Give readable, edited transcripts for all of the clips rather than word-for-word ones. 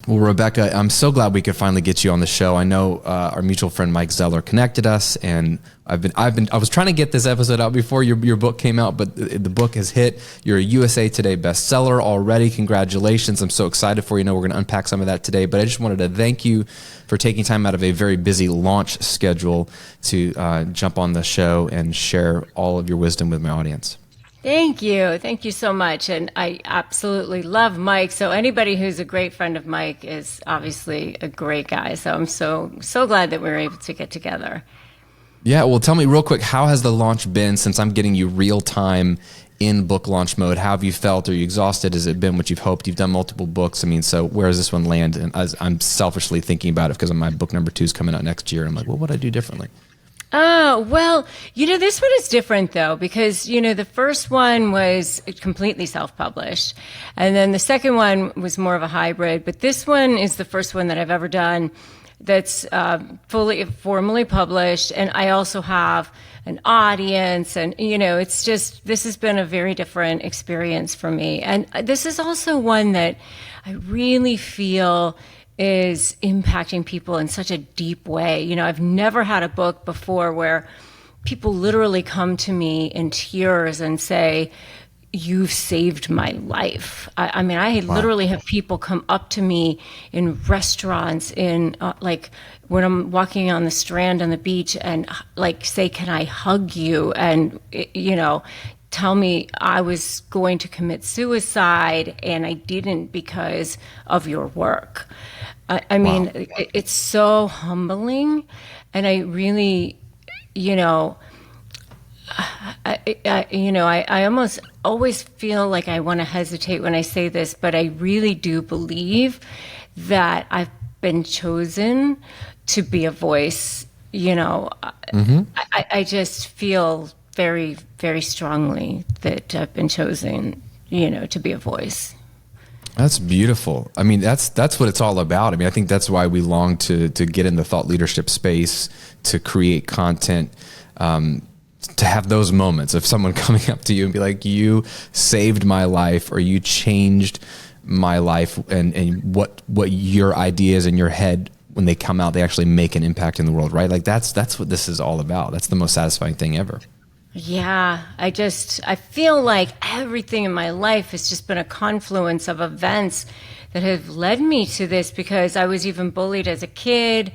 Well, Rebecca, I'm so glad we could finally get you on the show. I know our mutual friend Mike Zeller connected us, and I was trying to get this episode out before your book came out, but the book has hit. You're a USA Today bestseller already. Congratulations! I'm so excited for you. I know we're going to unpack some of that today, but I just wanted to thank you for taking time out of a very busy launch schedule to jump on the show and share all of your wisdom with my audience. Thank you. Thank you so much. And I absolutely love Mike. So anybody who's a great friend of Mike is obviously a great guy. So I'm so glad that we were able to get together. Yeah. Well, tell me real quick, how has the launch been since I'm getting you real time in book launch mode? How have you felt? Are you exhausted? Has it been what you've hoped? You've done multiple books. I mean, so where does this one land? And I'm selfishly thinking about it because my book number 2 is coming out next year. I'm like, what would I do differently? Oh, well, this one is different though, because, the first one was completely self-published. And then the second one was more of a hybrid, but this one is the first one that I've ever done that's formally published. And I also have an audience and, this has been a very different experience for me. And this is also one that I really feel is impacting people in such a deep way. I've never had a book before where people literally come to me in tears and say, "You've saved my life." I mean, I literally have people come up to me in restaurants, in like when I'm walking on the strand on the beach, and like say, "Can I hug you?" And tell me I was going to commit suicide and I didn't because of your work. I mean, wow. It's so humbling, and I really, I almost always feel like I want to hesitate when I say this, but I really do believe that I've been chosen to be a voice. Mm-hmm. I just feel very, very strongly that I've been chosen, to be a voice. That's beautiful. I mean, that's what it's all about. I mean, I think that's why we long to get in the thought leadership space, to create content, to have those moments of someone coming up to you and be like, "You saved my life," or "You changed my life," and what your ideas in your head, when they come out, they actually make an impact in the world, right? Like that's what this is all about. That's the most satisfying thing ever. Yeah, I feel like everything in my life has just been a confluence of events that have led me to this, because I was even bullied as a kid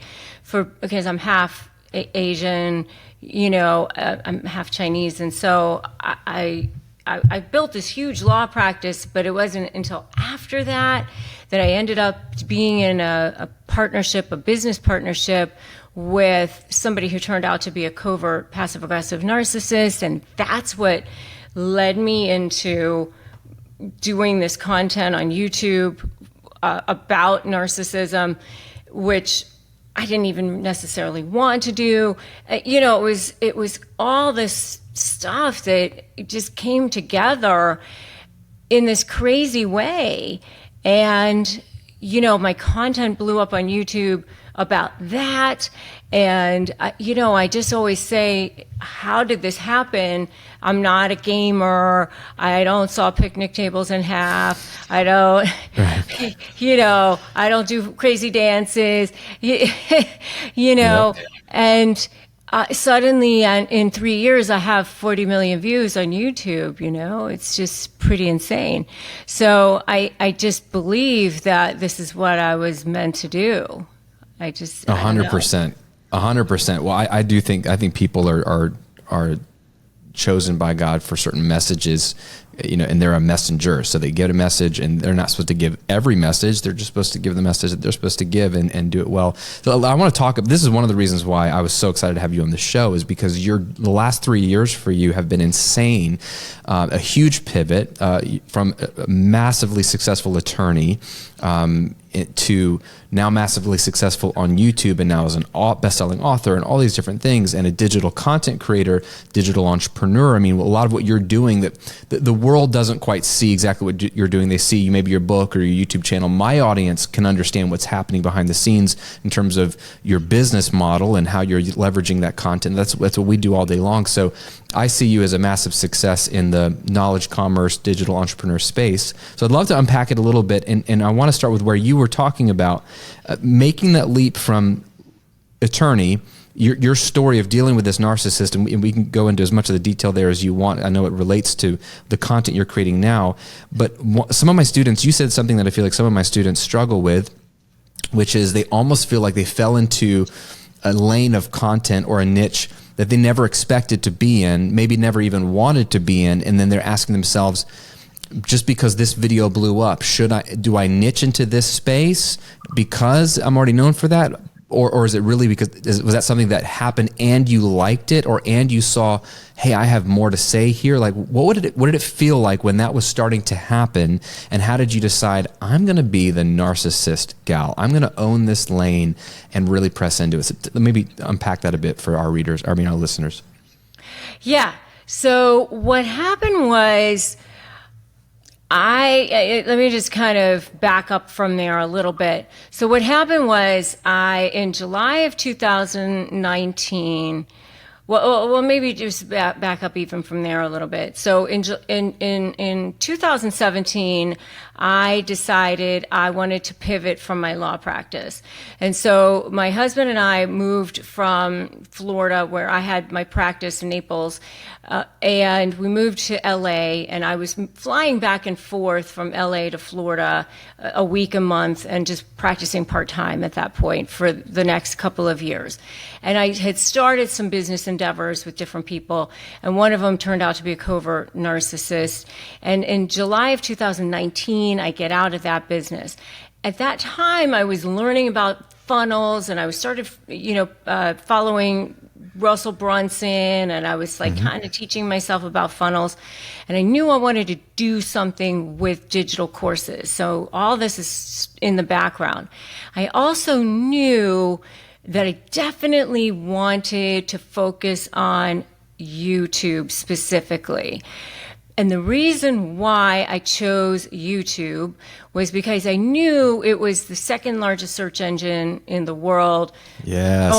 because I'm half Asian, I'm half Chinese. And so I built this huge law practice, but it wasn't until after that I ended up being in a business partnership with somebody who turned out to be a covert passive-aggressive narcissist. And that's what led me into doing this content on YouTube about narcissism, which I didn't even necessarily want to do. It was all this stuff that just came together in this crazy way. And, my content blew up on YouTube about that. And, I just always say, how did this happen? I'm not a gamer. I don't saw picnic tables in half. I don't, right. I don't do crazy dances, yep. And suddenly in 3 years, I have 40 million views on YouTube. It's just pretty insane. So I just believe that this is what I was meant to do. 100%. 100%. Well, I think people are chosen by God for certain messages, and they're a messenger. So they get a message, and they're not supposed to give every message. They're just supposed to give the message that they're supposed to give and do it well. So I want to talk, this is one of the reasons why I was so excited to have you on the show, is because the last 3 years for you have been insane. A huge pivot from a massively successful attorney to now massively successful on YouTube, and now as an best-selling author and all these different things, and a digital content creator, digital entrepreneur. I mean, a lot of what you're doing, that the world doesn't quite see exactly what you're doing. They see maybe your book or your YouTube channel. My audience can understand what's happening behind the scenes in terms of your business model and how you're leveraging that content. That's what we do all day long. So I see you as a massive success in the knowledge, commerce, digital entrepreneur space. So I'd love to unpack it a little bit. And I want to start with where you were talking about making that leap from attorney, your story of dealing with this narcissist, and we can go into as much of the detail there as you want. I know it relates to the content you're creating now, but some of my students, you said something that I feel like some of my students struggle with, which is they almost feel like they fell into a lane of content or a niche that they never expected to be in, maybe never even wanted to be in, and then they're asking themselves, just because this video blew up, do I niche into this space because I'm already known for that? Or is it really because, was that something that happened and you liked it, and you saw, hey, I have more to say here? Like, what did it feel like when that was starting to happen? And how did you decide, I'm going to be the narcissist gal? I'm going to own this lane and really press into it. So maybe unpack that a bit for our listeners. Yeah. So what happened was, let me just kind of back up from there a little bit. So what happened was in July of 2019, well, maybe just back up even from there a little bit. So in 2017, I decided I wanted to pivot from my law practice. And so my husband and I moved from Florida, where I had my practice in Naples, and we moved to LA, and I was flying back and forth from LA to Florida a week, a month, and just practicing part-time at that point for the next couple of years. And I had started some business endeavors with different people, and one of them turned out to be a covert narcissist. And in July of 2019, I get out of that business. At that time, I was learning about funnels, and I was started, following Russell Brunson, and I was like kind of teaching myself about funnels, and I knew I wanted to do something with digital courses. So all this is in the background. I also knew that I definitely wanted to focus on YouTube specifically. And the reason why I chose YouTube was because I knew it was the second largest search engine in the world. Yes.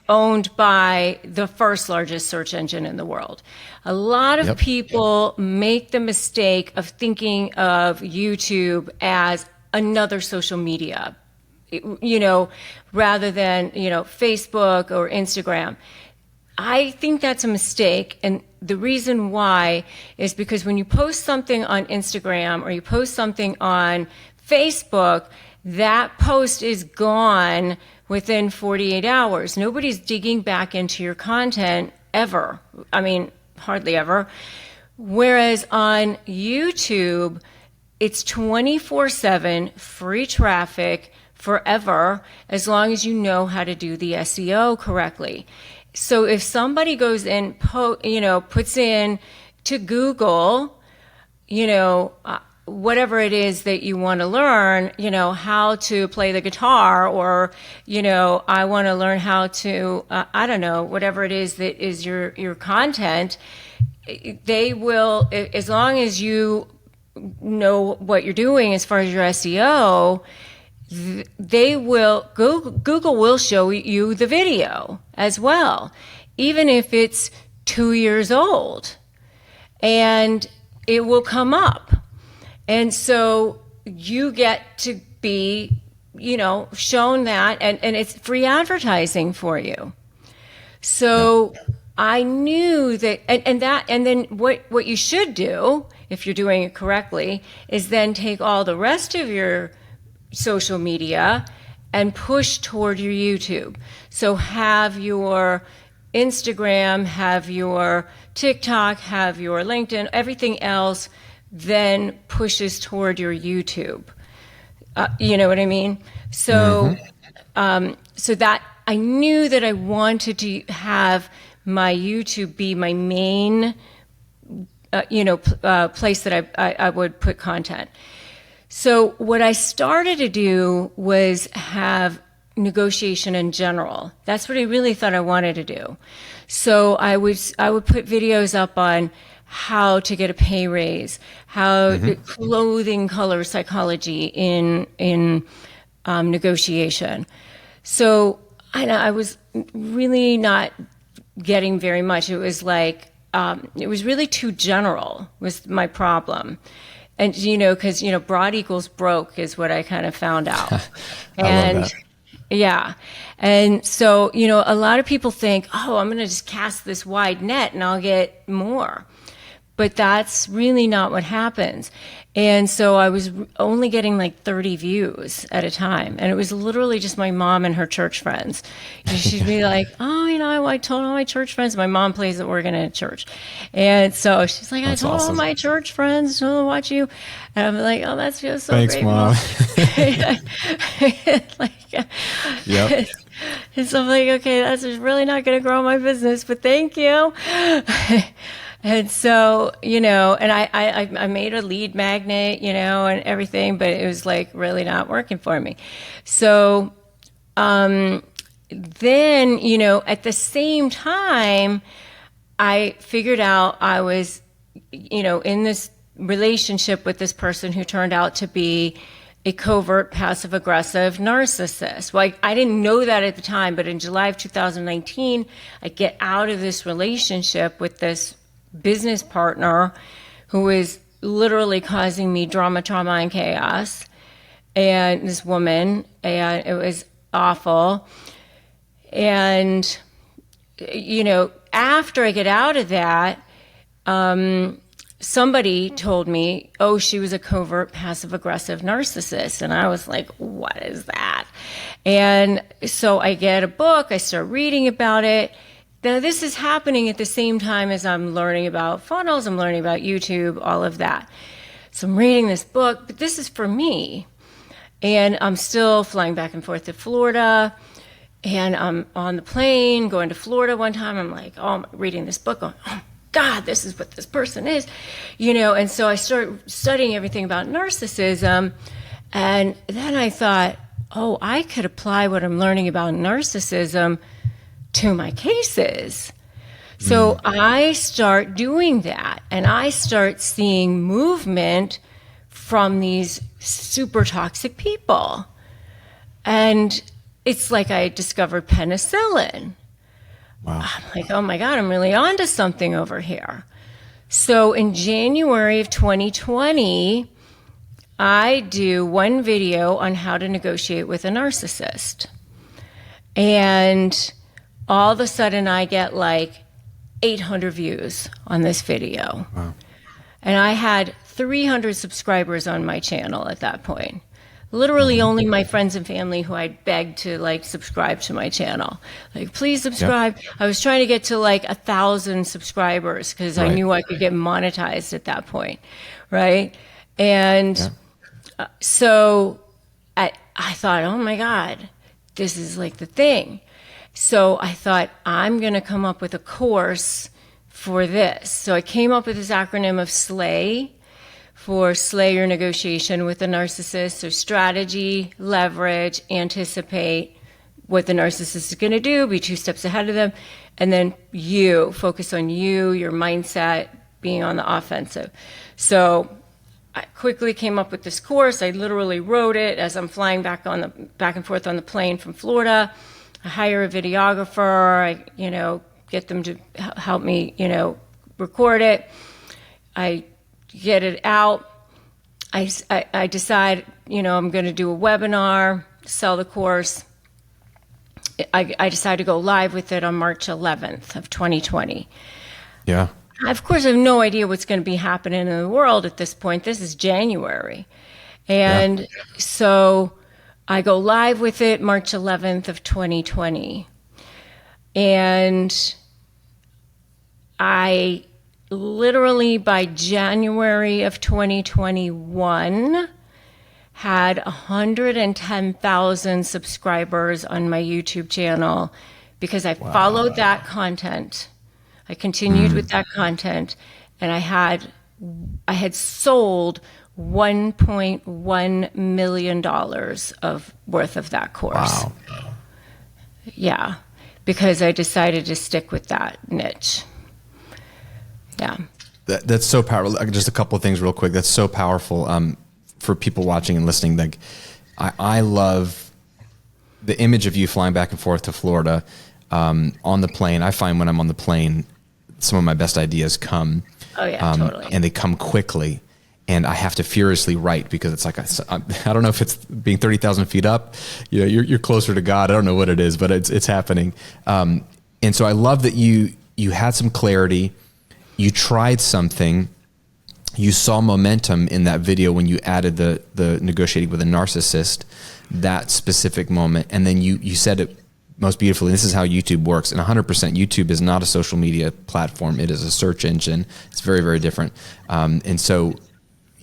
Owned by the first largest search engine in the world. A lot of people make the mistake of thinking of YouTube as another social media, rather than, Facebook or Instagram. I think that's a mistake, and the reason why is because when you post something on Instagram or you post something on Facebook, that post is gone within 48 hours. Nobody's digging back into your content ever. I mean, hardly ever. Whereas on YouTube, it's 24/7 free traffic forever, as long as you know how to do the SEO correctly. So if somebody goes in, puts in to Google, whatever it is that you want to learn, how to play the guitar, or, I want to learn how to, whatever it is that is your content, they will, as long as you know what you're doing as far as your SEO, Google will show you the video as well, even if it's 2 years old, and it will come up. And so you get to be, shown that, and it's free advertising for you. So I knew that, and then what you should do, if you're doing it correctly, is then take all the rest of your social media and push toward your YouTube. So have your Instagram, have your TikTok, have your LinkedIn, everything else then pushes toward your YouTube. You know what I mean? So, so that I knew that I wanted to have my YouTube be my main, place that I would put content. So what I started to do was have negotiation in general. That's what I really thought I wanted to do. So I would put videos up on how to get a pay raise, how clothing color psychology in negotiation. So I was really not getting very much. It was like, it was really too general was my problem. And, because, broad equals broke is what I kind of found out. I love that. Yeah. And so, a lot of people think, oh, I'm going to just cast this wide net and I'll get more. But that's really not what happens. And so I was only getting like 30 views at a time. And it was literally just my mom and her church friends. And she'd be like, oh, I told all my church friends. My mom plays the organ at church. And so she's like, That's I told awesome. all my church friends to watch you. And I'm like, oh, that's just so Thanks, great. Mom. Yep. And so I'm like, okay, that's just really not going to grow my business, but thank you. And so, and I made a lead magnet, and everything, but it was like really not working for me. So, then, at the same time, I figured out I was, in this relationship with this person who turned out to be a covert passive-aggressive narcissist. Well, I didn't know that at the time, but in July of 2019, I get out of this relationship with this business partner who was literally causing me drama, trauma, and chaos. And this woman, and it was awful. And, after I get out of that, somebody told me, oh, she was a covert passive-aggressive narcissist. And I was like, what is that? And so I get a book, I start reading about it. Now, this is happening at the same time as I'm learning about funnels, I'm learning about YouTube, all of that. So I'm reading this book, but this is for me. And I'm still flying back and forth to Florida. And I'm on the plane going to Florida one time. I'm like, oh, I'm reading this book, going, oh, God, this is what this person is. And so I started studying everything about narcissism. And then I thought, oh, I could apply what I'm learning about narcissism to my cases. So I start doing that, and I start seeing movement from these super toxic people. And it's like I discovered penicillin. Wow. I'm like, oh my God, I'm really onto something over here. So in January of 2020, I do one video on how to negotiate with a narcissist. And all of a sudden I get like 800 views on this video. Wow. And I had 300 subscribers on my channel at that point. Literally only my friends and family who I begged to like subscribe to my channel. Like, please subscribe. Yep. I was trying to get to like 1,000 subscribers because I knew I could get monetized at that point. Right. And so I thought, oh my God, this is like the thing. So I thought, I'm going to come up with a course for this. So I came up with this acronym of SLAY, for slay your negotiation with a narcissist. So strategy, leverage, anticipate what the narcissist is going to do, be 2 steps ahead of them, and then you, focus on you, your mindset, being on the offensive. So I quickly came up with this course. I literally wrote it as I'm flying back and forth on the plane from Florida. I hire a videographer, I, get them to help me, record it. I get it out. I decide, I'm going to do a webinar, sell the course. I decide to go live with it on March 11th of 2020. Yeah. Of course, I have no idea what's going to be happening in the world at this point. This is January. And so I go live with it March 11th of 2020. And I literally by January of 2021 had 110,000 subscribers on my YouTube channel because I followed that content. I continued with that content, and I had sold $1.1 million of worth of that course. Wow. Yeah, because I decided to stick with that niche. Yeah. That's so powerful. Just a couple of things real quick. That's so powerful for people watching and listening. Like, I love the image of you flying back and forth to Florida on the plane. I find when I'm on the plane, some of my best ideas come. Oh yeah, totally. And they come quickly. And I have to furiously write because it's like, I don't know if it's being 30,000 feet up, you know, you're closer to God. I don't know what it is, but it's happening. And so I love that you had some clarity, you tried something, you saw momentum in that video when you added the negotiating with a narcissist, that specific moment. And then you said it most beautifully. This is how YouTube works. And 100% YouTube is not a social media platform. It is a search engine. It's very, very different. And so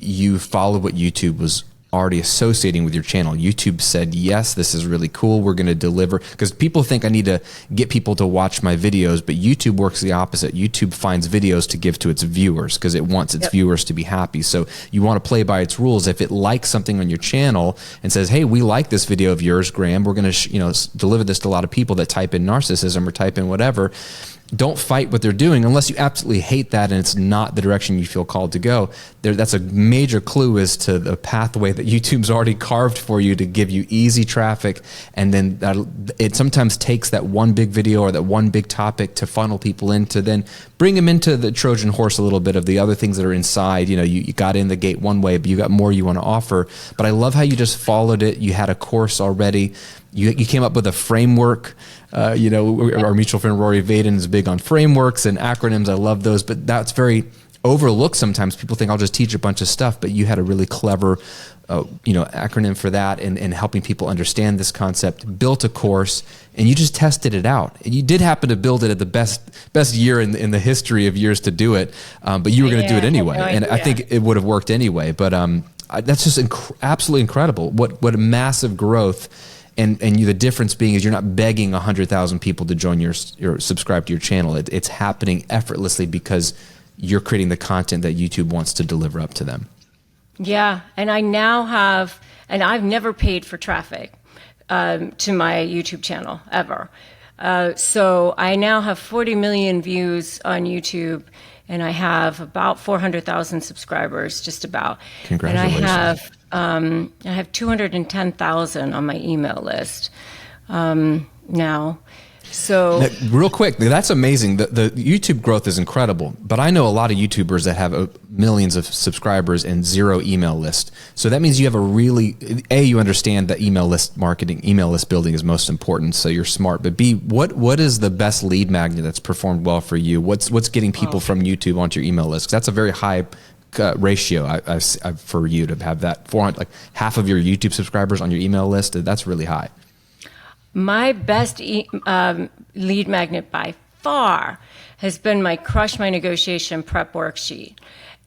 you followed what YouTube was already associating with your channel. YouTube said, yes, this is really cool. We're going to deliver. Because people think I need to get people to watch my videos, but YouTube works the opposite. YouTube finds videos to give to its viewers because it wants its viewers to be happy. So you want to play by its rules. If it likes something on your channel and says, hey, we like this video of yours, Graham, we're going to deliver this to a lot of people that type in narcissism or type in whatever. Don't fight what they're doing unless you absolutely hate that and it's not the direction you feel called to go. That's a major clue as to the pathway that YouTube's already carved for you to give you easy traffic. And then it sometimes takes that one big video or that one big topic to funnel people into, then bring them into the Trojan horse a little bit of the other things that are inside. You know, you got in the gate one way, but you got more you want to offer. But I love how you just followed it. You had a course already. You came up with a framework. Our mutual friend Rory Vaden is big on frameworks and acronyms. I love those, but that's very overlooked sometimes. People think I'll just teach a bunch of stuff, but you had a really clever acronym for that and helping people understand this concept, built a course, and you just tested it out. And you did happen to build it at the best year in the history of years to do it, but you were going to do it anyway. And I think it would have worked anyway, but that's just absolutely incredible. What a massive growth. And the difference being is you're not begging 100,000 people to join your subscribe to your channel. It's happening effortlessly because you're creating the content that YouTube wants to deliver up to them. Yeah, and I now have, and I've never paid for traffic to my YouTube channel ever. So I now have 40 million views on YouTube, and I have about 400,000 subscribers, just about. Congratulations. And I have 210,000 on my email list now. So now, real quick, that's amazing. The YouTube growth is incredible, but I know a lot of YouTubers that have millions of subscribers and zero email list. So that means you have you understand that email list marketing, email list building is most important. So you're smart, but B, what is the best lead magnet that's performed well for you? What's getting people from YouTube onto your email list? 'Cause that's a very high ratio for you to have that 400, like half of your YouTube subscribers on your email list. That's really high. My best lead magnet by far has been my Crush My Negotiation prep worksheet.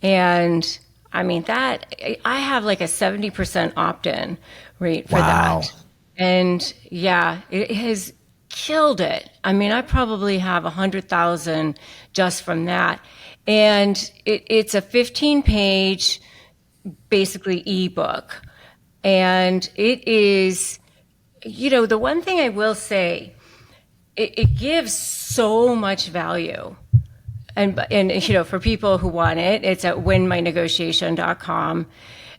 And I mean, that I have like a 70% opt-in rate for that. And yeah, it has killed it. I mean, I probably have 100,000 just from that. And it's a 15-page, basically ebook. And it is, the one thing I will say, it gives so much value. And for people who want it, it's at winmynegotiation.com.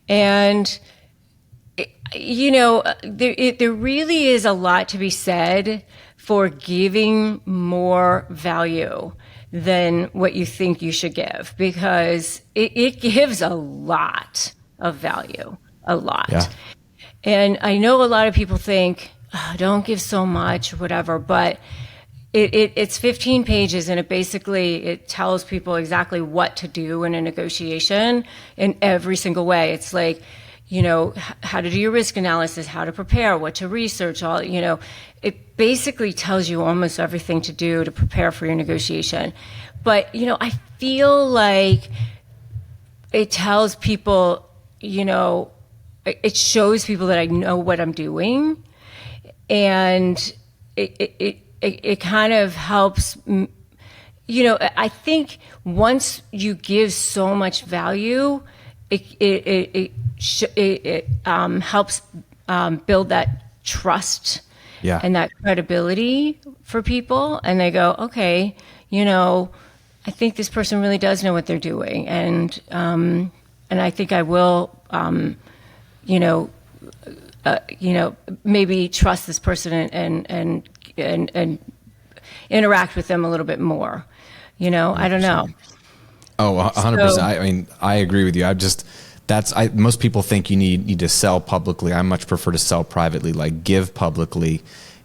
And, there really is a lot to be said for giving more value than what you think you should give, because it gives a lot of value, a lot. Yeah. And I know a lot of people think, don't give so much or whatever, but it's 15 pages and it tells people exactly what to do in a negotiation in every single way. It's like, how to do your risk analysis, how to prepare, what to research, it basically tells you almost everything to do to prepare for your negotiation. But, I feel like it tells people, it shows people that I know what I'm doing, and it kind of helps. I think once you give so much value, it helps build that trust and that credibility for people, and they go, okay, I think this person really does know what they're doing, and I think I will, maybe trust this person and interact with them a little bit more. I don't know. Oh, 100%. I mean, I agree with you. Most people think you need to sell publicly. I much prefer to sell privately, like give publicly,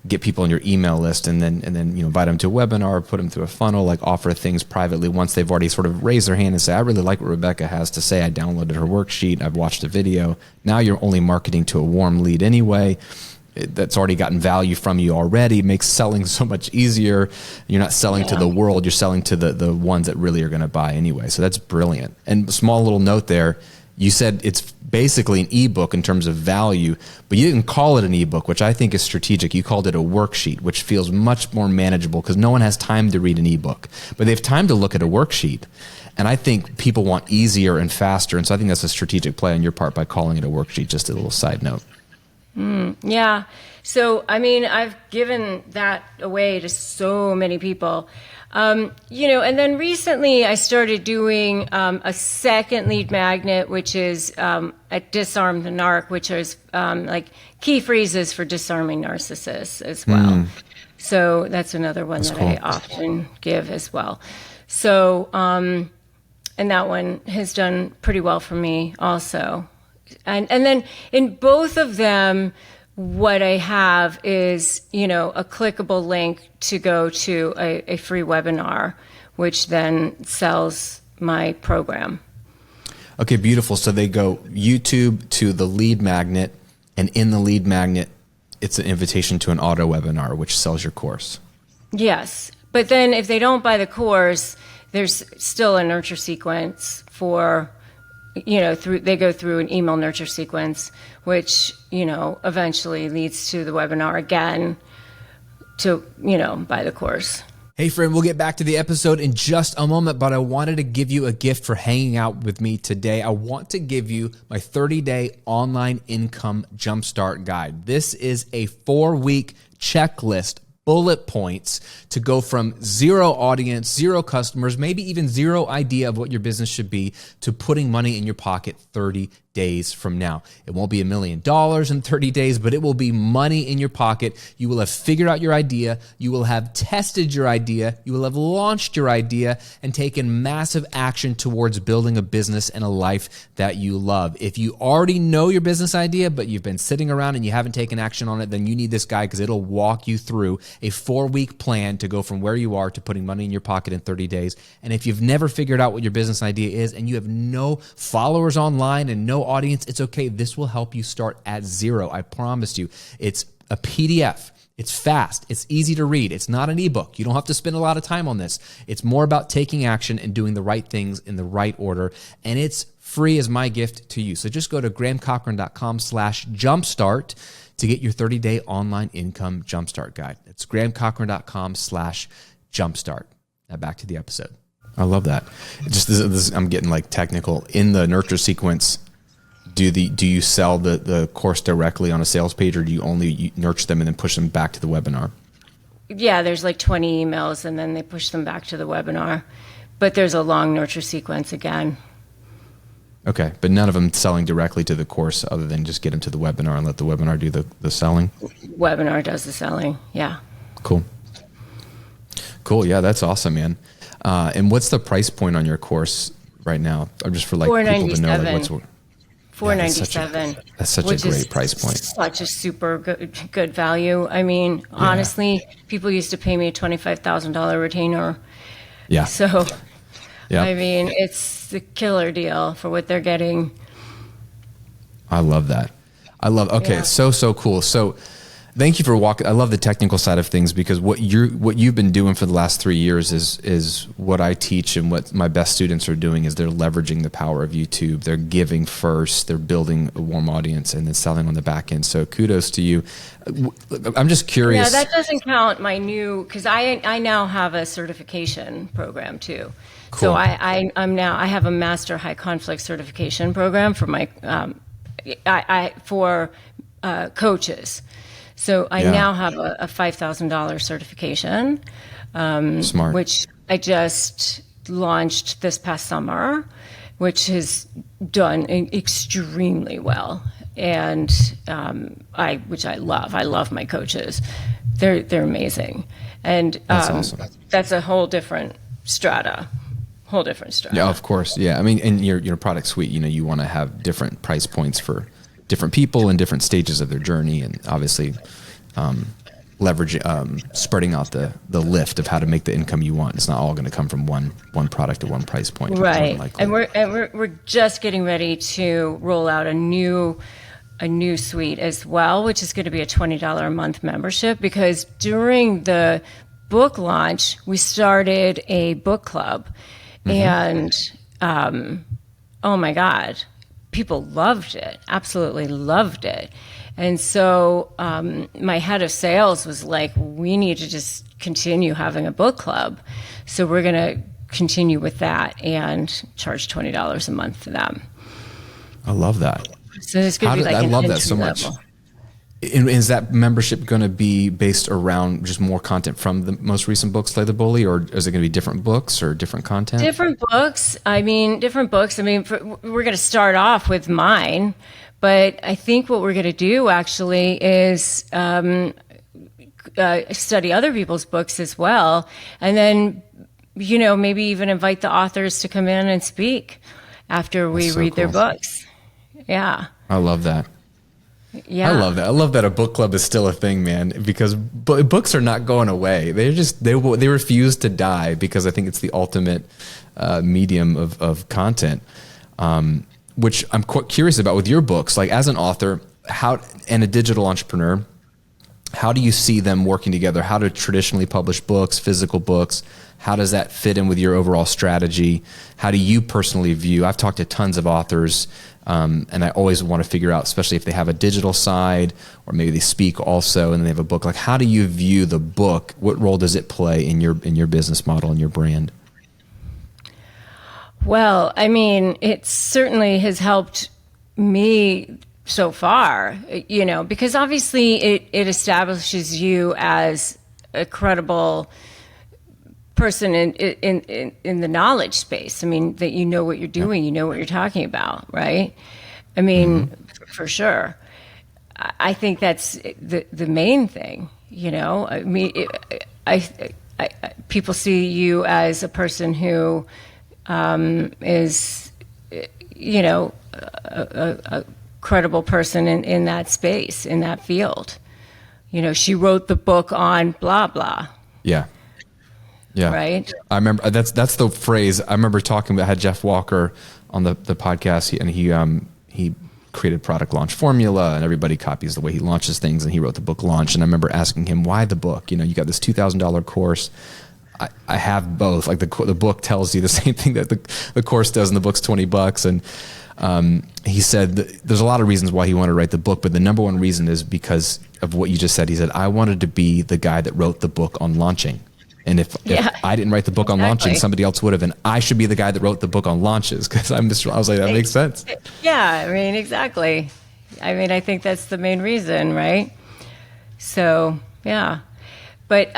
get people on your email list, and then invite them to a webinar, put them through a funnel, like offer things privately once they've already sort of raised their hand and say, I really like what Rebecca has to say. I downloaded her worksheet. I've watched a video. Now you're only marketing to a warm lead anyway. That's already gotten value from you already. It makes selling so much easier. You're not selling to the world. You're selling to the ones that really are going to buy anyway. So that's brilliant. And small little note there, you said it's basically an ebook in terms of value, but you didn't call it an ebook, which I think is strategic. You called it a worksheet, which feels much more manageable because no one has time to read an ebook, but they have time to look at a worksheet. And I think people want easier and faster. And so I think that's a strategic play on your part by calling it a worksheet. Just a little side note. Yeah. So, I mean, I've given that away to so many people. And then recently I started doing a second lead magnet, which is at Disarm the Narc, which is like key phrases for disarming narcissists as well. So that's another one that cool. I often give as well. So, and that one has done pretty well for me also. And then in both of them, what I have is, a clickable link to go to a free webinar, which then sells my program. Okay, beautiful. So they go YouTube to the lead magnet, and in the lead magnet, it's an invitation to an auto webinar, which sells your course. Yes. But then if they don't buy the course, there's still a nurture sequence for... they go through an email nurture sequence, which, eventually leads to the webinar again to, buy the course. Hey friend, we'll get back to the episode in just a moment, but I wanted to give you a gift for hanging out with me today. I want to give you my 30-day online income jumpstart guide. This is a 4-week checklist, bullet points to go from zero audience, zero customers, maybe even zero idea of what your business should be, to putting money in your pocket 30 days from now. It won't be $1 million in 30 days, but it will be money in your pocket. You will have figured out your idea. You will have tested your idea. You will have launched your idea and taken massive action towards building a business and a life that you love. If you already know your business idea, but you've been sitting around and you haven't taken action on it, then you need this guide because it'll walk you through a 4-week plan to go from where you are to putting money in your pocket in 30 days. And if you've never figured out what your business idea is and you have no followers online and no audience, it's okay. This will help you start at zero. I promise you. It's a PDF. It's fast. It's easy to read. It's not an ebook. You don't have to spend a lot of time on this. It's more about taking action and doing the right things in the right order. And it's free as my gift to you. So just go to grahamcochran.com/jumpstart to get your 30-day online income jumpstart guide. It's grahamcochran.com/jumpstart. Now back to the episode. I love that. I'm getting like technical. In the nurture sequence, do you sell the course directly on a sales page, or do you only nurture them and then push them back to the webinar? Yeah, there's like 20 emails and then they push them back to the webinar. But there's a long nurture sequence again. Okay, but none of them selling directly to the course other than just get them to the webinar and let the webinar do the selling? Webinar does the selling, yeah. Cool. Yeah, that's awesome, man. And what's the price point on your course right now? Or just for like people to know like what's $497. That's such a great price point. Such a super good value. I mean, honestly, people used to pay me a $25,000 retainer. Yeah. So, yeah. I mean, it's the killer deal for what they're getting. I love that. Okay, so cool. So thank you for walking. I love the technical side of things because what you've been doing for the last 3 years is what I teach, and what my best students are doing is they're leveraging the power of YouTube. They're giving first, they're building a warm audience, and then selling on the back end. So kudos to you. I'm just curious. Yeah, that doesn't count my new, because I now have a certification program too. Cool. So I have a master high conflict certification program for my coaches. So I now have a $5,000 certification, Smart. which I just launched this past summer, which has done extremely well. And which I love. I love my coaches. They're amazing. And that's awesome. That's a whole different strata. Yeah, of course. Yeah. I mean, in your product suite, you want to have different price points for different people in different stages of their journey, and obviously spreading out the lift of how to make the income you want. It's not all going to come from one product at one price point. Right. And we're just getting ready to roll out a new suite as well, which is going to be a $20 a month membership, because during the book launch, we started a book club. And oh my God, people loved it, absolutely loved it. And so my head of sales was like, we need to just continue having a book club. So we're going to continue with that and charge $20 a month for them. I love that. So it's going to be like I love that so much. Is that membership going to be based around just more content from the most recent books, Slay the Bully, or is it going to be different books or different content? Different books. Different books. We're going to start off with mine, but I think what we're going to do actually is study other people's books as well, and then maybe even invite the authors to come in and speak after we read their books. Yeah, I love that. Yeah, I love that. I love that a book club is still a thing, man, because books are not going away. They refuse to die, because I think it's the ultimate medium of content, which I'm quite curious about with your books. Like, as an author and a digital entrepreneur, how do you see them working together? How do traditionally published books, physical books, how does that fit in with your overall strategy? How do you personally view? I've talked to tons of authors, and I always want to figure out, especially if they have a digital side or maybe they speak also and they have a book, like, how do you view the book? What role does it play in your business model and your brand? Well, it certainly has helped me so far, because obviously it establishes you as a credible person in the knowledge space. That you know what you're doing, you know what you're talking about, right? For sure. I think that's the main thing. People see you as a person who is, a credible person in that space, in that field. She wrote the book on blah blah. Yeah. Yeah. Right. I remember that's the phrase I remember talking about. I had Jeff Walker on the podcast, and he created product launch formula, and everybody copies the way he launches things, and he wrote the book Launch. And I remember asking him, why the book? You got this $2,000 course. I have both. Like, the book tells you the same thing that the course does, and the book's $20. And he said there's a lot of reasons why he wanted to write the book, but the number one reason is because of what you just said. He said, I wanted to be the guy that wrote the book on launching. And if I didn't write the book on launching, somebody else would have, and I should be the guy that wrote the book on launches, because I was like, that makes sense. Yeah, exactly. I think that's the main reason, right? So, yeah. But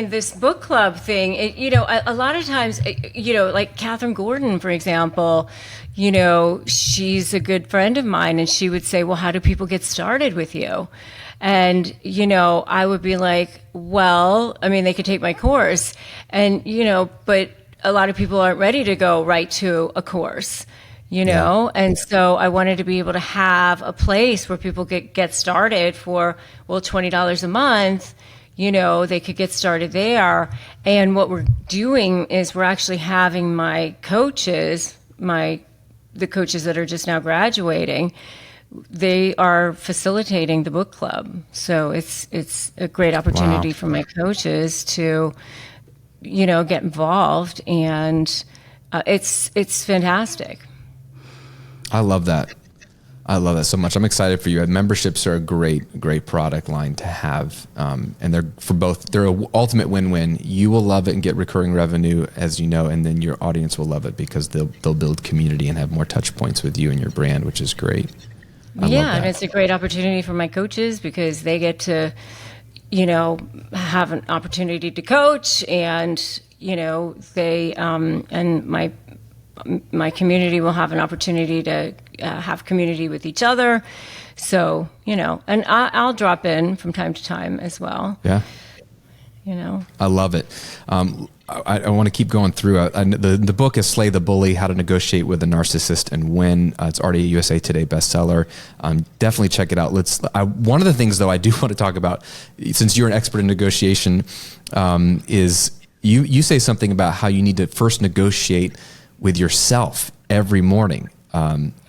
this book club thing, a lot of times, like Catherine Gordon, for example, she's a good friend of mine, and she would say, well, how do people get started with you? And, I would be like, well, they could take my course, and, but a lot of people aren't ready to go right to a course, Yeah. And so I wanted to be able to have a place where people get started for, well, $20 a month. They could get started there. And what we're doing is we're actually having my coaches, the coaches that are just now graduating, they are facilitating the book club. So it's a great opportunity for my coaches to, get involved, and it's fantastic. I love that. I love that so much. I'm excited for you. Memberships are a great product line to have. And they're an ultimate win-win. You will love it and get recurring revenue, as you know, and then your audience will love it because they'll build community and have more touch points with you and your brand, which is great. Yeah, and it's a great opportunity for my coaches because they get to, have an opportunity to coach and, they and my community will have an opportunity to have community with each other. So, and I'll drop in from time to time as well. Yeah. I love it. I want to keep going through. The book is Slay the Bully, How to Negotiate with a Narcissist and Win. It's already a USA Today bestseller. Definitely check it out. One of the things, though, I do want to talk about, since you're an expert in negotiation, is you say something about how you need to first negotiate with yourself every morning.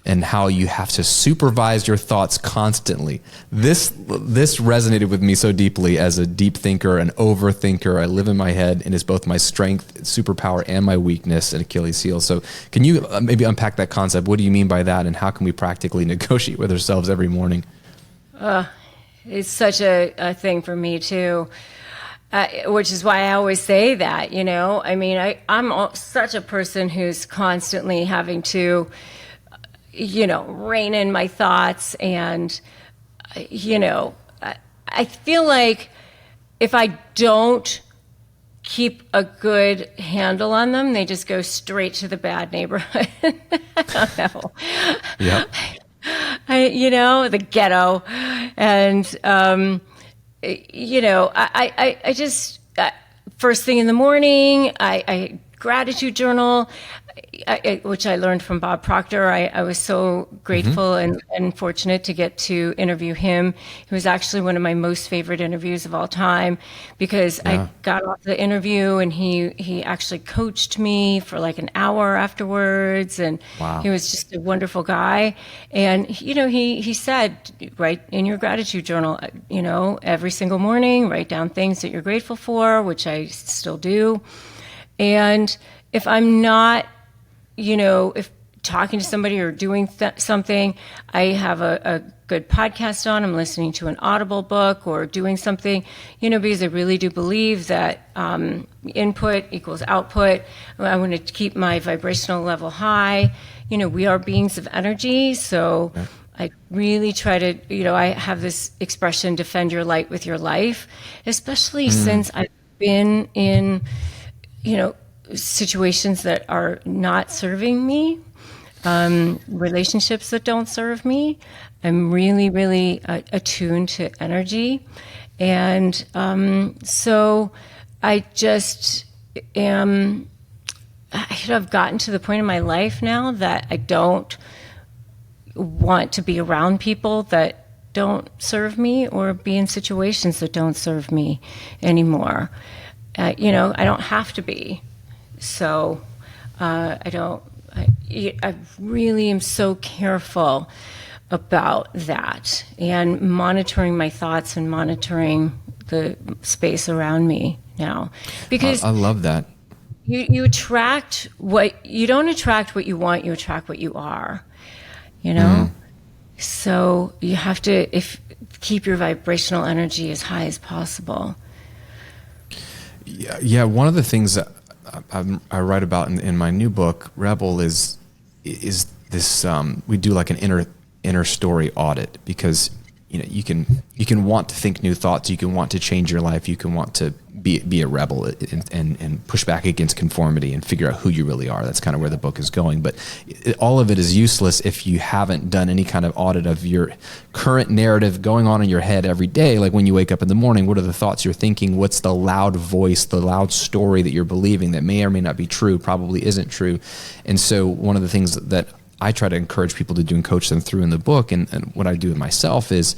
And how you have to supervise your thoughts constantly. This resonated with me so deeply as a deep thinker, an overthinker. I live in my head, and it's both my strength, superpower, and my weakness and Achilles heel. So can you maybe unpack that concept? What do you mean by that, and how can we practically negotiate with ourselves every morning? It's such a thing for me too. Which is why I always say that, I'm such a person who's constantly having to rein in my thoughts. And, I feel like if I don't keep a good handle on them, they just go straight to the bad neighborhood. I don't know. Yeah. The ghetto. And, I just, first thing in the morning, I gratitude journal, which I learned from Bob Proctor. I was so grateful and fortunate to get to interview him. He was actually one of my most favorite interviews of all time because I got off the interview and he actually coached me for like an hour afterwards. And he was just a wonderful guy. And, he said, write in your gratitude journal, every single morning, write down things that you're grateful for, which I still do. And if I'm not, if talking to somebody or doing something, I have a good podcast on, I'm listening to an Audible book or doing something, because I really do believe that input equals output. I want to keep my vibrational level high. We are beings of energy, so I really try to, I have this expression, defend your light with your life, especially since I've been in, situations that are not serving me, relationships that don't serve me. I'm really, really attuned to energy. And so I just am, I've gotten to the point in my life now that I don't want to be around people that don't serve me or be in situations that don't serve me anymore. I don't have to be. So I really am so careful about that and monitoring my thoughts and monitoring the space around me now. Because I love that. You attract you don't attract what you want, you attract what you are, So you have to keep your vibrational energy as high as possible. Yeah. One of the things that I write about in my new book, Rebel, is this. We do like an inner story audit because you can want to think new thoughts, you can want to change your life, you can want to be a rebel and push back against conformity and figure out who you really are. That's kind of where the book is going. But all of it is useless if you haven't done any kind of audit of your current narrative going on in your head every day. Like when you wake up in the morning, what are the thoughts you're thinking? What's the loud voice, the loud story that you're believing that may or may not be true, probably isn't true. And so one of the things that I try to encourage people to do and coach them through in the book, and what I do with myself is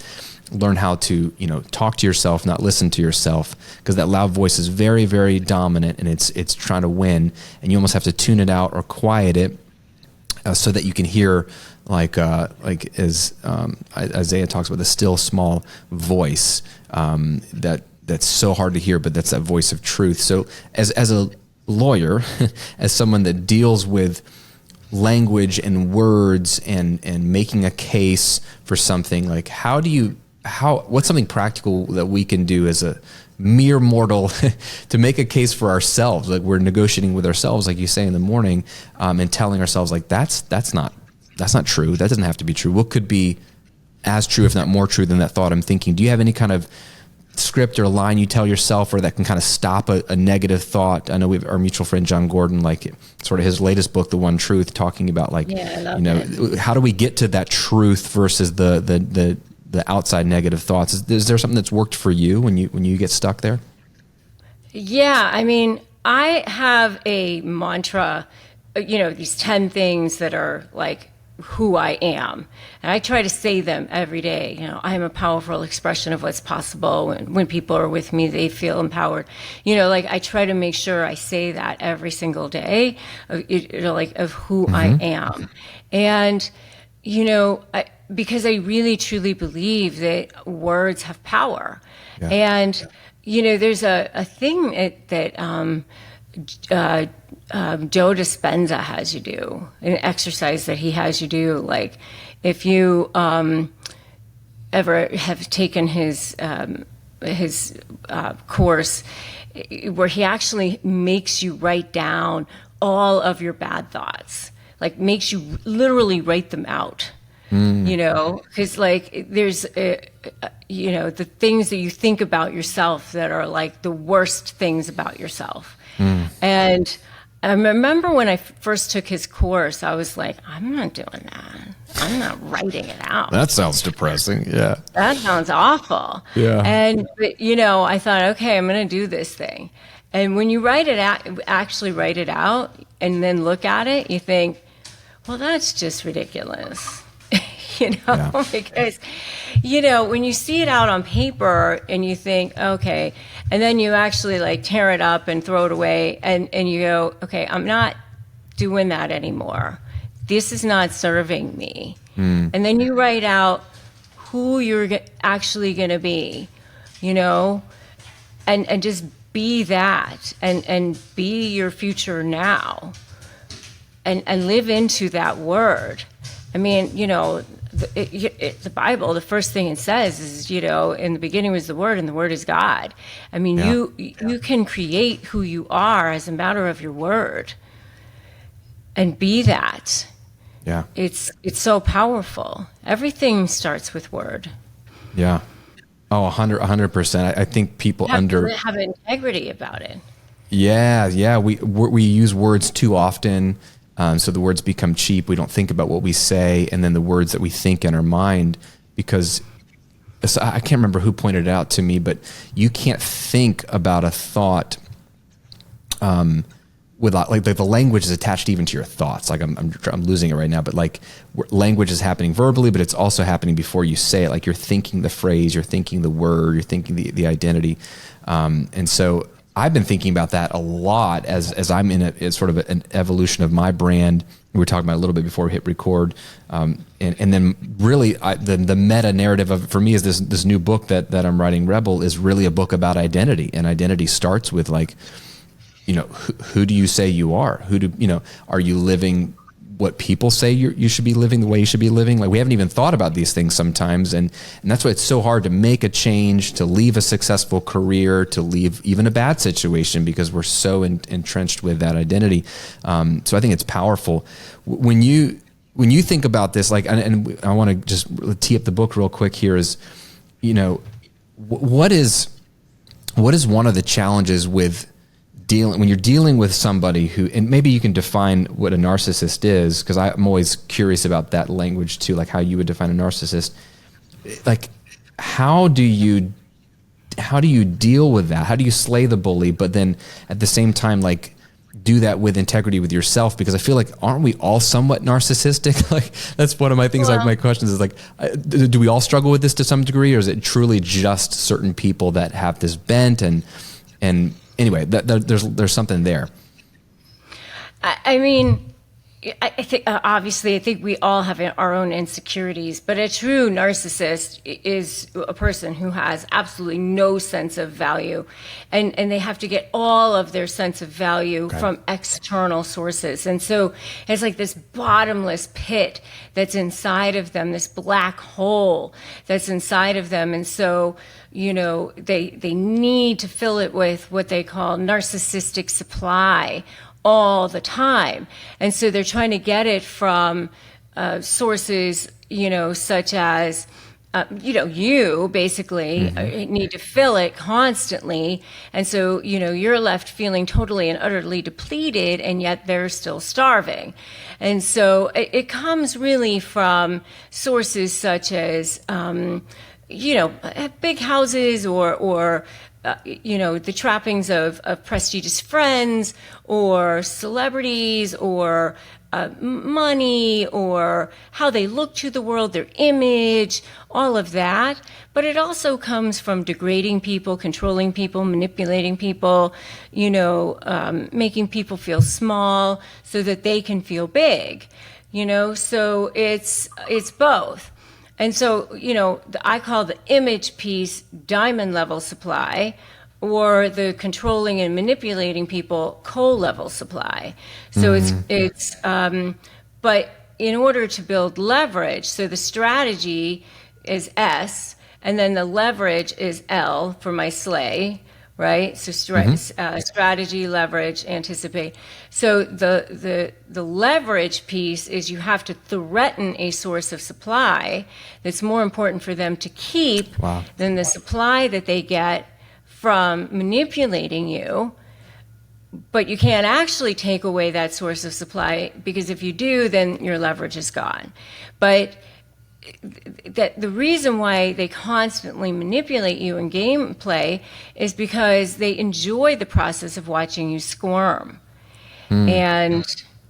learn how to, talk to yourself, not listen to yourself, because that loud voice is very, very dominant and it's trying to win, and you almost have to tune it out or quiet it so that you can hear as Isaiah talks about, the still small voice that's so hard to hear, but that's that voice of truth. So as a lawyer, as someone that deals with language and words and making a case for something, like what's something practical that we can do as a mere mortal to make a case for ourselves? Like we're negotiating with ourselves, like you say in the morning, and telling ourselves like, that's not true. That doesn't have to be true. What could be as true, if not more true than that thought I'm thinking? Do you have any kind of script or a line you tell yourself, or that can kind of stop a negative thought? I know we have our mutual friend John Gordon, like sort of his latest book, The One Truth, talking about like, how do we get to that truth versus the outside negative thoughts? Is there something that's worked for you when you get stuck there? Yeah, I mean, I have a mantra, these 10 things that are like who I am. And I try to say them every day. I am a powerful expression of what's possible. And when people are with me, they feel empowered. I try to make sure I say that every single day, of who I am. And, because I really, truly believe that words have power. Yeah. And, there's a thing that Joe Dispenza has you do, an exercise that he has you do. Like if you ever have taken his course, where he actually makes you write down all of your bad thoughts, like makes you literally write them out. Because like there's, the things that you think about yourself that are like the worst things about yourself. And I remember when I first took his course, I was like, I'm not doing that. I'm not writing it out. That sounds depressing. Yeah. That sounds awful. Yeah. But I thought, okay, I'm going to do this thing. And when you write it out, actually write it out and then look at it, you think, well, that's just ridiculous. Because, when you see it out on paper and you think, okay, and then you actually like tear it up and throw it away and you go, okay, I'm not doing that anymore. This is not serving me. And then you write out who you're actually going to be, and just be that and be your future now and live into that word. I mean, the Bible, the first thing it says is, in the beginning was the Word, and the Word is God. I mean, you can create who you are as a matter of your word and be that. Yeah. It's so powerful. Everything starts with word. Yeah. Oh, 100%. I think people have integrity about it. Yeah. We use words too often. So the words become cheap. We don't think about what we say, and then the words that we think in our mind, because I can't remember who pointed it out to me, but you can't think about a thought without like the language is attached even to your thoughts. Like I'm losing it right now, but like language is happening verbally, but it's also happening before you say it. Like you're thinking the phrase, you're thinking the word, you're thinking the identity, and so I've been thinking about that a lot as I'm in a sort of an evolution of my brand. We were talking about it a little bit before we hit record. And then really the meta narrative of it for me is this new book that I'm writing, Rebel, is really a book about identity. And identity starts with like, who do you say you are? Are you living what people say you should be living, the way you should be living? Like we haven't even thought about these things sometimes. And that's why it's so hard to make a change, to leave a successful career, to leave even a bad situation, because we're so entrenched with that identity. So I think it's powerful. When you think about this, like, and I want to just tee up the book real quick here is, what is one of the challenges with when you're dealing with somebody who, and maybe you can define what a narcissist is, because I'm always curious about that language too, like how you would define a narcissist. Like, how do you deal with that? How do you slay the bully, but then at the same time, like, do that with integrity with yourself? Because I feel like, aren't we all somewhat narcissistic? Like, that's one of my things. Well, like my questions is like, do we all struggle with this to some degree, or is it truly just certain people that have this bent? And anyway, there's something there. I mean, I think obviously, I think we all have our own insecurities, but a true narcissist is a person who has absolutely no sense of value, and they have to get all of their sense of value from external sources. And so it's like this bottomless pit that's inside of them, this black hole that's inside of them. And so, they need to fill it with what they call narcissistic supply all the time. And so they're trying to get it from sources, such as you basically need to fill it constantly. And so, you're left feeling totally and utterly depleted, and yet they're still starving. And so it comes really from sources such as, big houses or the trappings of prestigious friends or celebrities or money or how they look to the world, their image, all of that. But it also comes from degrading people, controlling people, manipulating people, making people feel small so that they can feel big, so it's both. And so, I call the image piece diamond level supply, or the controlling and manipulating people coal level supply. So but in order to build leverage, so the strategy is S, and then the leverage is L for my sleigh, right? So strategy, leverage, anticipate. So the leverage piece is you have to threaten a source of supply that's more important for them to keep than the supply that they get from manipulating you. But you can't actually take away that source of supply, because if you do, then your leverage is gone. But that the reason why they constantly manipulate you in gameplay is because they enjoy the process of watching you squirm. And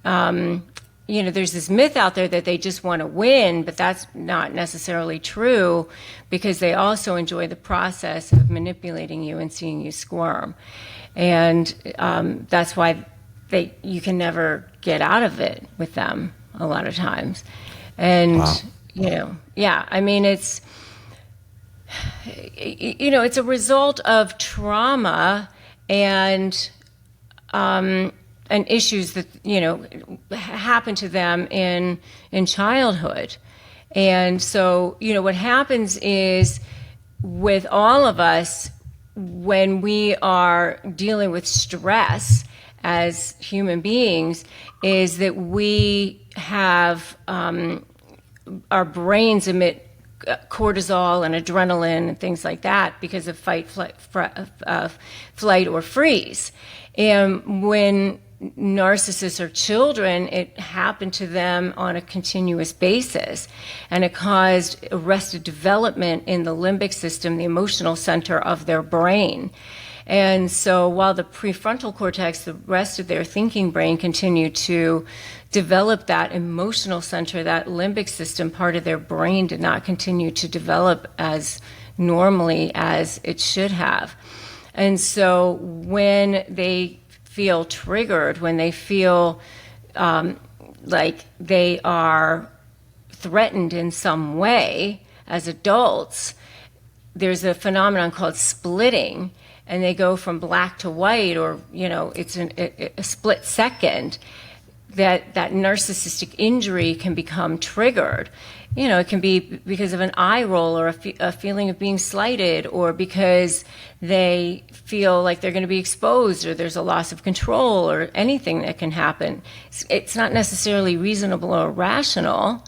there's this myth out there that they just want to win, but that's not necessarily true, because they also enjoy the process of manipulating you and seeing you squirm. And that's why you can never get out of it with them a lot of times. And it's a result of trauma and issues that happen to them in childhood. And so what happens is, with all of us, when we are dealing with stress as human beings, is that we have our brains emit cortisol and adrenaline and things like that because of fight, flight, or freeze. And when narcissists are children, it happened to them on a continuous basis, and it caused arrested development in the limbic system, the emotional center of their brain. And so while the prefrontal cortex, the rest of their thinking brain, continued to develop, that emotional center, that limbic system part of their brain did not continue to develop as normally as it should have. And so when they feel triggered, when they feel like they are threatened in some way as adults, there's a phenomenon called splitting, and they go from black to white, or it's a split second that narcissistic injury can become triggered. It can be because of an eye roll, or a feeling of being slighted, or because they feel like they're going to be exposed, or there's a loss of control, or anything that can happen. It's not necessarily reasonable or rational,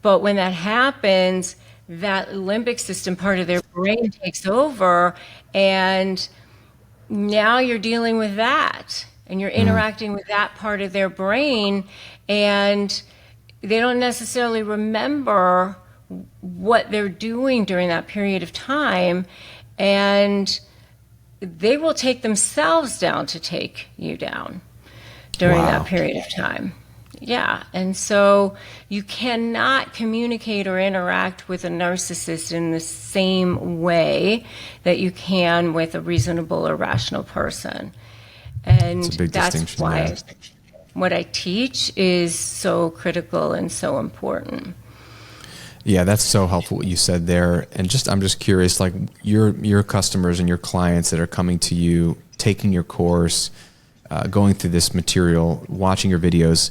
but when that happens, that limbic system part of their brain takes over, and now you're dealing with that, and you're interacting with that part of their brain, and they don't necessarily remember what they're doing during that period of time, and they will take themselves down to take you down during that period of time. Yeah, and so you cannot communicate or interact with a narcissist in the same way that you can with a reasonable or rational person. And that's why what I teach is so critical and so important. Yeah, that's so helpful what you said there. And I'm just curious, like your customers and your clients that are coming to you, taking your course, going through this material, watching your videos,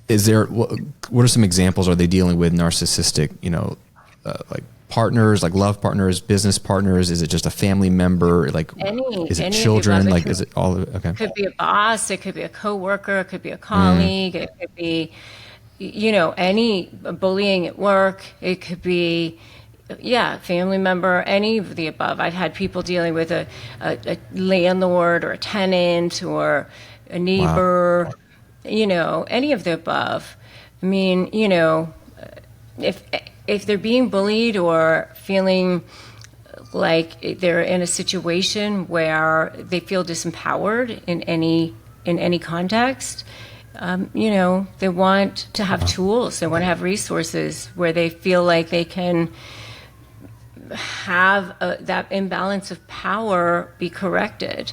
what are some examples? Are they dealing with narcissistic, like partners, like love partners, business partners? Is it just a family member? Like, is it children? Like, is it all? Okay. It could be a boss. It could be a coworker. It could be a colleague. It could be any bullying at work. It could be, family member, any of the above. I've had people dealing with a landlord or a tenant or a neighbor, Wow. Any of the above. I mean, if they're being bullied or feeling like they're in a situation where they feel disempowered in any context, they want to have tools. They want to have resources where they feel like they can have that imbalance of power be corrected.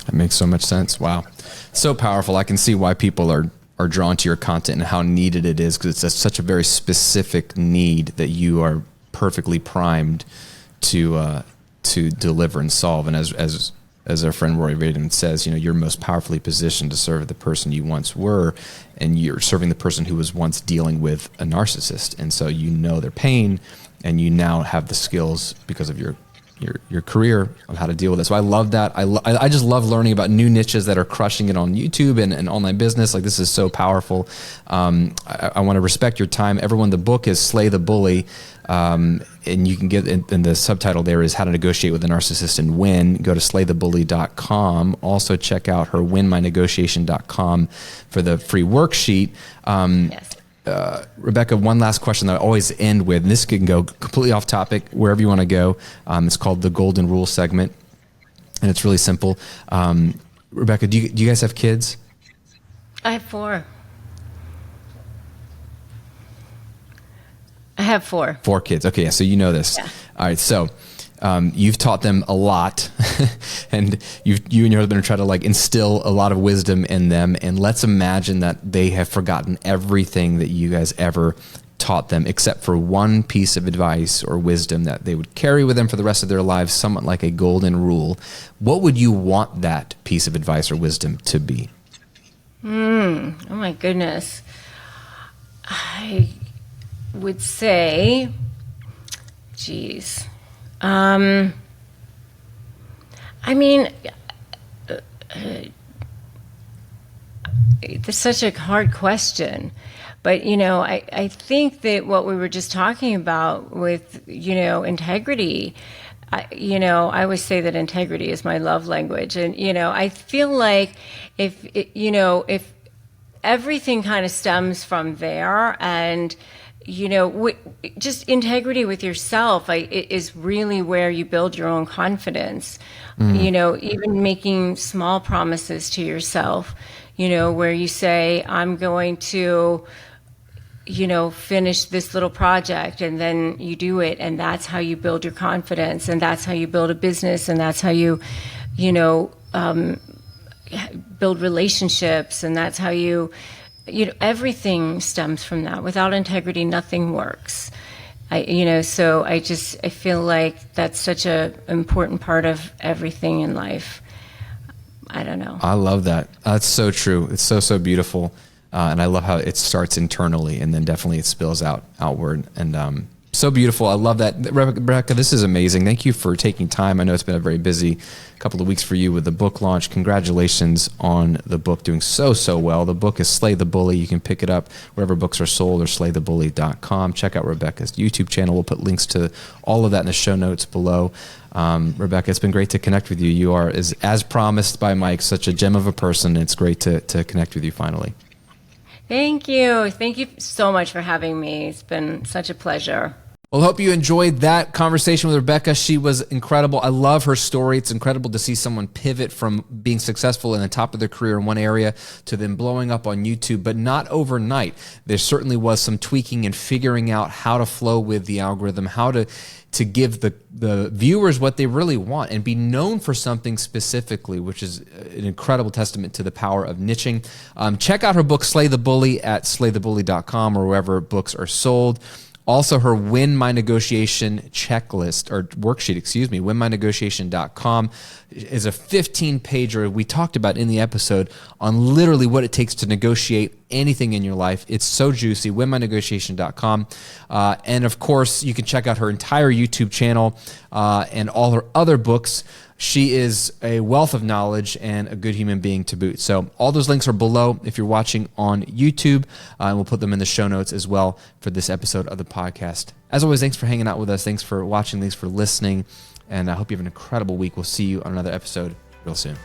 That makes so much sense. Wow. So powerful. I can see why people are drawn to your content and how needed it is, because it's such a very specific need that you are perfectly primed to deliver and solve. And as our friend Roy Vaden says, you're most powerfully positioned to serve the person you once were, and you're serving the person who was once dealing with a narcissist. And so their pain, and you now have the skills because of your career of how to deal with it. So I love that. I just love learning about new niches that are crushing it on YouTube and online business. Like, this is so powerful. I want to respect your time. Everyone, the book is Slay the Bully. And you can get, and the subtitle there is How to Negotiate with a Narcissist and Win. Go to slaythebully.com. Also check out her winmynegotiation.com for the free worksheet. Yes. Rebecca, one last question that I always end with, and this can go completely off topic, wherever you want to go. It's called the Golden Rule segment, and it's really simple. Rebecca, do you guys have kids? I have 4. I have 4. 4 kids. Okay, so you know this. Yeah. All right, so you've taught them a lot, and you and your husband are trying to instill a lot of wisdom in them. And let's imagine that they have forgotten everything that you guys ever taught them, except for one piece of advice or wisdom that they would carry with them for the rest of their lives, somewhat like a golden rule. What would you want that piece of advice or wisdom to be? Oh my goodness. I would say, geez. I mean, it's such a hard question, but I think that what we were just talking about with integrity, I always say that integrity is my love language, and I feel like if everything kind of stems from there, and just integrity with yourself is really where you build your own confidence. Even making small promises to yourself, where you say, I'm going to, finish this little project, and then you do it. And that's how you build your confidence, and that's how you build a business, and that's how you, build relationships, and that's how everything stems from that. Without integrity, nothing works. So I feel like that's such a important part of everything in life. I don't know. I love that. That's so true. It's so beautiful. And I love how it starts internally and then definitely it spills outward. And so beautiful. I love that. Rebecca, this is amazing. Thank you for taking time. I know it's been a very busy couple of weeks for you with the book launch. Congratulations on the book doing so well. The book is Slay the Bully. You can pick it up wherever books are sold or slaythebully.com. Check out Rebecca's YouTube channel. We'll put links to all of that in the show notes below. Rebecca, it's been great to connect with you. You are, as promised by Mike, such a gem of a person. It's great to connect with you finally. Thank you. Thank you so much for having me. It's been such a pleasure. Well, I hope you enjoyed that conversation with Rebecca. She was incredible. I love her story. It's incredible to see someone pivot from being successful in the top of their career in one area to then blowing up on YouTube, but not overnight. There certainly was some tweaking and figuring out how to flow with the algorithm, how to give the viewers what they really want and be known for something specifically, which is an incredible testament to the power of niching. Check out her book, Slay the Bully, at slaythebully.com or wherever books are sold. Also, her Win My Negotiation checklist, or worksheet, winmynegotiation.com, is a 15-pager we talked about in the episode on literally what it takes to negotiate anything in your life. It's so juicy, winmynegotiation.com. And of course, you can check out her entire YouTube channel and all her other books. She is a wealth of knowledge and a good human being to boot. So all those links are below if you're watching on YouTube, and we'll put them in the show notes as well for this episode of the podcast. As always, thanks for hanging out with us. Thanks for watching. Thanks for listening. And I hope you have an incredible week. We'll see you on another episode real soon.